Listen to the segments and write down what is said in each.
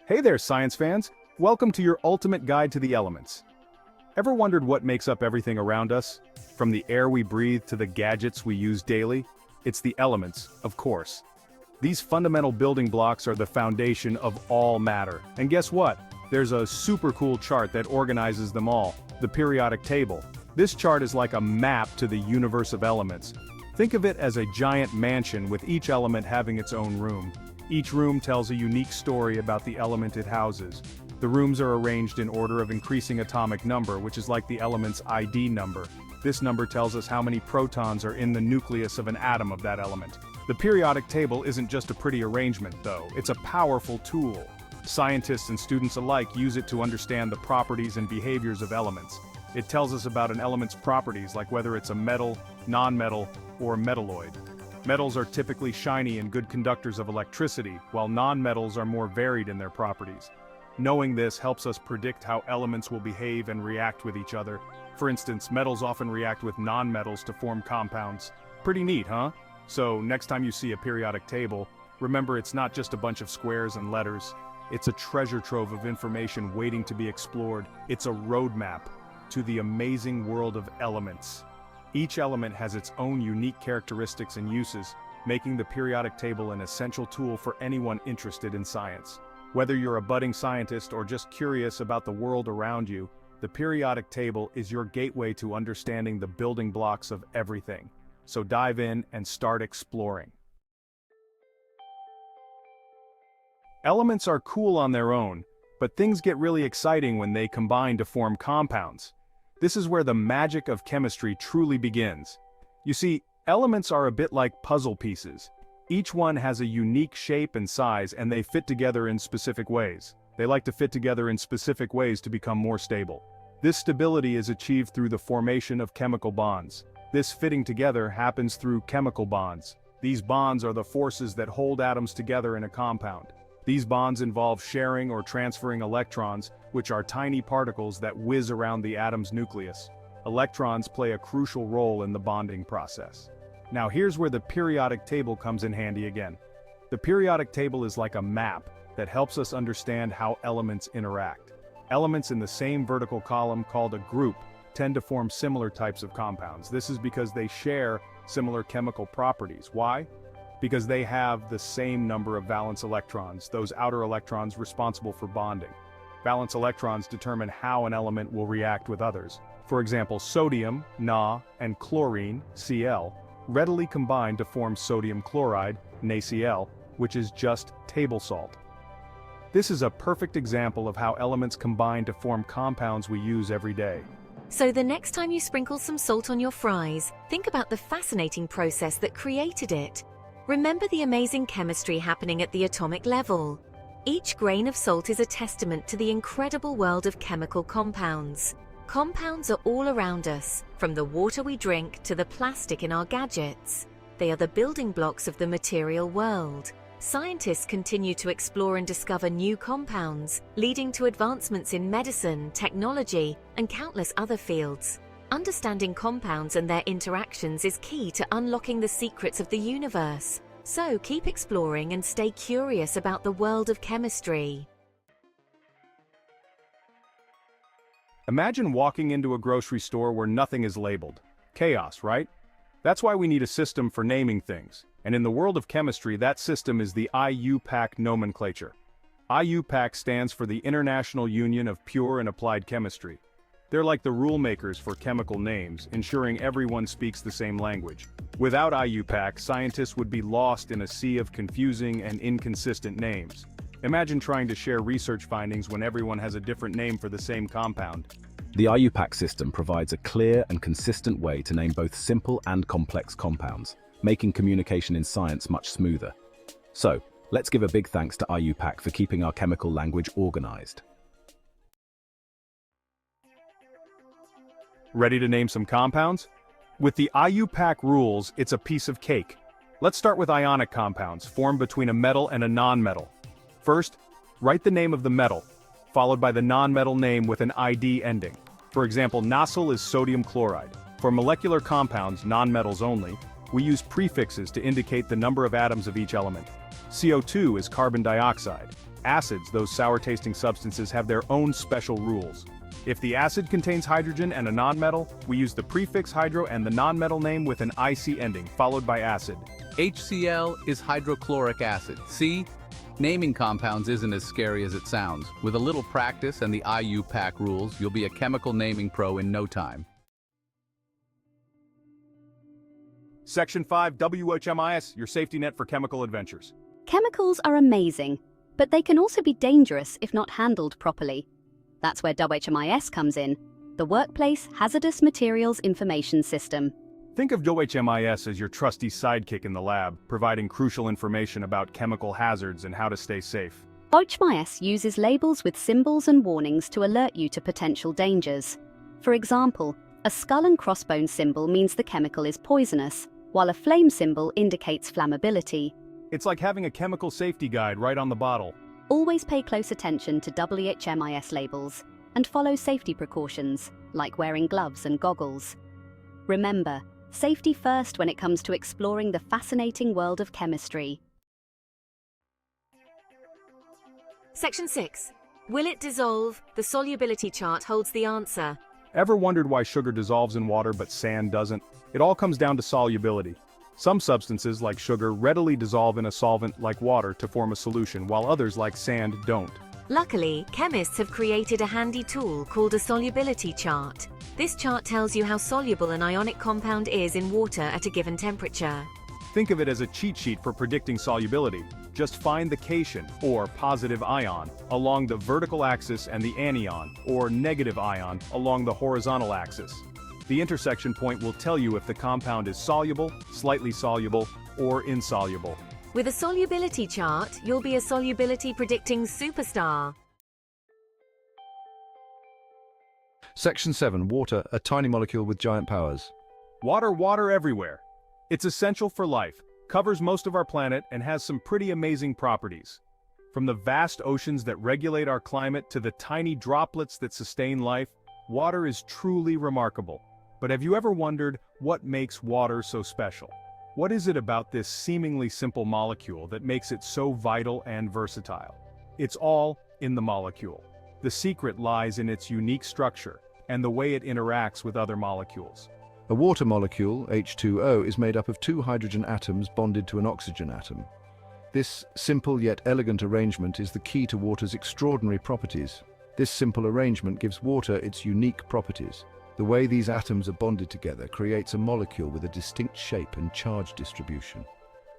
Hey there, science fans! Welcome to your ultimate guide to the elements. Ever wondered what makes up everything around us? From the air we breathe to the gadgets we use daily? It's the elements, of course. These fundamental building blocks are the foundation of all matter. And guess what? There's a super cool chart that organizes them all, the periodic table. This chart is like a map to the universe of elements. Think of it as a giant mansion with each element having its own room. Each room tells a unique story about the element it houses. The rooms are arranged in order of increasing atomic number, which is like the element's ID number. This number tells us how many protons are in the nucleus of an atom of that element. The periodic table isn't just a pretty arrangement, though. It's a powerful tool. Scientists and students alike use it to understand the properties and behaviors of elements. It tells us about an element's properties, like whether it's a metal, non-metal, or metalloid. Metals are typically shiny and good conductors of electricity, while non-metals are more varied in their properties. Knowing this helps us predict how elements will behave and react with each other. For instance, metals often react with non-metals to form compounds. Pretty neat, huh? So, next time you see a periodic table, remember it's not just a bunch of squares and letters. It's a treasure trove of information waiting to be explored. It's a roadmap to the amazing world of elements. Each element has its own unique characteristics and uses, making the periodic table an essential tool for anyone interested in science. Whether you're a budding scientist or just curious about the world around you, the periodic table is your gateway to understanding the building blocks of everything. So dive in and start exploring. Elements are cool on their own, but things get really exciting when they combine to form compounds. This is where the magic of chemistry truly begins. You see, elements are a bit like puzzle pieces. Each one has a unique shape and size, and they fit together in specific ways. They like to fit together in specific ways to become more stable. This stability is achieved through the formation of chemical bonds. This fitting together happens through chemical bonds. These bonds are the forces that hold atoms together in a compound. These bonds involve sharing or transferring electrons, which are tiny particles that whiz around the atom's nucleus. Electrons play a crucial role in the bonding process. Now here's where the periodic table comes in handy again. The periodic table is like a map that helps us understand how elements interact. Elements in the same vertical column, called a group, tend to form similar types of compounds. This is because they share similar chemical properties. Why? Because they have the same number of valence electrons, those outer electrons responsible for bonding. Valence electrons determine how an element will react with others. For example, sodium, Na, and chlorine, Cl, readily combine to form sodium chloride, NaCl, which is just table salt. This is a perfect example of how elements combine to form compounds we use every day. So the next time you sprinkle some salt on your fries, think about the fascinating process that created it. Remember the amazing chemistry happening at the atomic level. Each grain of salt is a testament to the incredible world of chemical compounds. Compounds are all around us, from the water we drink to the plastic in our gadgets. They are the building blocks of the material world. Scientists continue to explore and discover new compounds, leading to advancements in medicine, technology, and countless other fields. Understanding compounds and their interactions is key to unlocking the secrets of the universe. So keep exploring and stay curious about the world of chemistry. Imagine walking into a grocery store where nothing is labeled. Chaos, right? That's why we need a system for naming things. And in the world of chemistry, that system is the IUPAC nomenclature. IUPAC stands for the International Union of Pure and Applied Chemistry. They're like the rule makers for chemical names, ensuring everyone speaks the same language. Without IUPAC, scientists would be lost in a sea of confusing and inconsistent names. Imagine trying to share research findings when everyone has a different name for the same compound. The IUPAC system provides a clear and consistent way to name both simple and complex compounds, making communication in science much smoother. So, let's give a big thanks to IUPAC for keeping our chemical language organized. Ready to name some compounds? With the IUPAC rules, it's a piece of cake. Let's start with ionic compounds, formed between a metal and a non-metal. First, write the name of the metal, followed by the non-metal name with an ID ending. For example, NaCl is sodium chloride. For molecular compounds, non-metals only, we use prefixes to indicate the number of atoms of each element. CO2 is carbon dioxide. Acids, those sour-tasting substances, have their own special rules. If the acid contains hydrogen and a nonmetal, we use the prefix hydro and the nonmetal name with an IC ending, followed by acid. HCl is hydrochloric acid. See? Naming compounds isn't as scary as it sounds. With a little practice and the IUPAC rules, you'll be a chemical naming pro in no time. Section 5, WHMIS, your safety net for chemical adventures. Chemicals are amazing, but they can also be dangerous if not handled properly. That's where WHMIS comes in, the Workplace Hazardous Materials Information System. Think of WHMIS as your trusty sidekick in the lab, providing crucial information about chemical hazards and how to stay safe. WHMIS uses labels with symbols and warnings to alert you to potential dangers. For example, a skull and crossbones symbol means the chemical is poisonous, while a flame symbol indicates flammability. It's like having a chemical safety guide right on the bottle. Always pay close attention to WHMIS labels and follow safety precautions, like wearing gloves and goggles. Remember, safety first when it comes to exploring the fascinating world of chemistry. Section 6. Will it dissolve? The solubility chart holds the answer. Ever wondered why sugar dissolves in water but sand doesn't? It all comes down to solubility. Some substances, like sugar, readily dissolve in a solvent like water to form a solution, while others, like sand, don't. Luckily, chemists have created a handy tool called a solubility chart. This chart tells you how soluble an ionic compound is in water at a given temperature. Think of it as a cheat sheet for predicting solubility. Just find the cation, or positive ion, along the vertical axis and the anion, or negative ion, along the horizontal axis. The intersection point will tell you if the compound is soluble, slightly soluble, or insoluble. With a solubility chart, you'll be a solubility predicting superstar. Section 7. Water, a tiny molecule with giant powers. Water everywhere. It's essential for life, covers most of our planet, and has some pretty amazing properties. From the vast oceans that regulate our climate to the tiny droplets that sustain life, water is truly remarkable. But have you ever wondered what makes water so special? What is it about this seemingly simple molecule that makes it so vital and versatile? It's all in the molecule. The secret lies in its unique structure and the way it interacts with other molecules. A water molecule, H2O, is made up of two hydrogen atoms bonded to an oxygen atom. This simple yet elegant arrangement is the key to water's extraordinary properties. This simple arrangement gives water its unique properties. The way these atoms are bonded together creates a molecule with a distinct shape and charge distribution.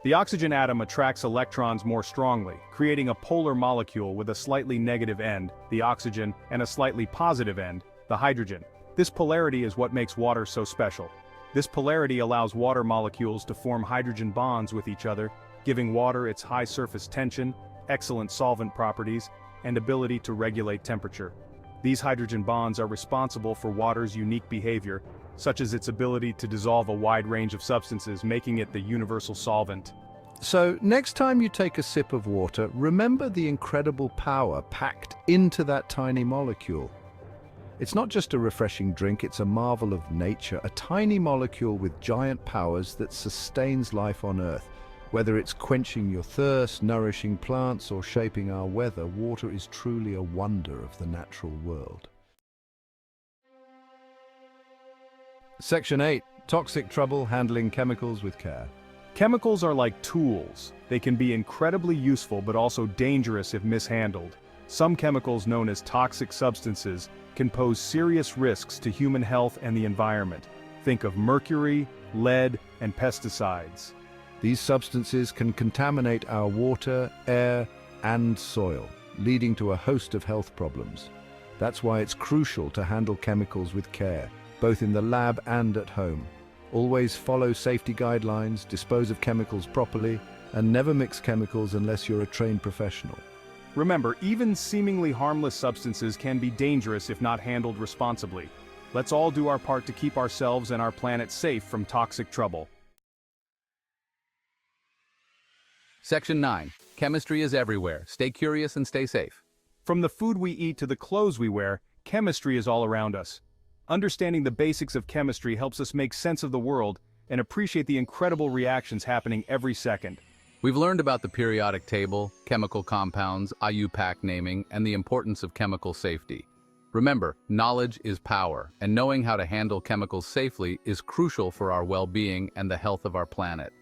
The oxygen atom attracts electrons more strongly, creating a polar molecule with a slightly negative end, the oxygen, and a slightly positive end, the hydrogen. This polarity is what makes water so special. This polarity allows water molecules to form hydrogen bonds with each other, giving water its high surface tension, excellent solvent properties, and ability to regulate temperature. These hydrogen bonds are responsible for water's unique behavior, such as its ability to dissolve a wide range of substances, making it the universal solvent. So, next time you take a sip of water, remember the incredible power packed into that tiny molecule. It's not just a refreshing drink, it's a marvel of nature, a tiny molecule with giant powers that sustains life on Earth. Whether it's quenching your thirst, nourishing plants, or shaping our weather, water is truly a wonder of the natural world. Section 8. Toxic trouble, handling chemicals with care. Chemicals are like tools. They can be incredibly useful but also dangerous if mishandled. Some chemicals, known as toxic substances, can pose serious risks to human health and the environment. Think of mercury, lead, and pesticides. These substances can contaminate our water, air, and soil, leading to a host of health problems. That's why it's crucial to handle chemicals with care, both in the lab and at home. Always follow safety guidelines, dispose of chemicals properly, and never mix chemicals unless you're a trained professional. Remember, even seemingly harmless substances can be dangerous if not handled responsibly. Let's all do our part to keep ourselves and our planet safe from toxic trouble. Section 9. Chemistry is everywhere. Stay curious and stay safe. From the food we eat to the clothes we wear, chemistry is all around us. Understanding the basics of chemistry helps us make sense of the world and appreciate the incredible reactions happening every second. We've learned about the periodic table, chemical compounds, IUPAC naming, and the importance of chemical safety. Remember, knowledge is power, and knowing how to handle chemicals safely is crucial for our well-being and the health of our planet.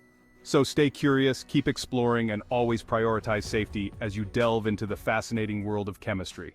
So stay curious, keep exploring, and always prioritize safety as you delve into the fascinating world of chemistry.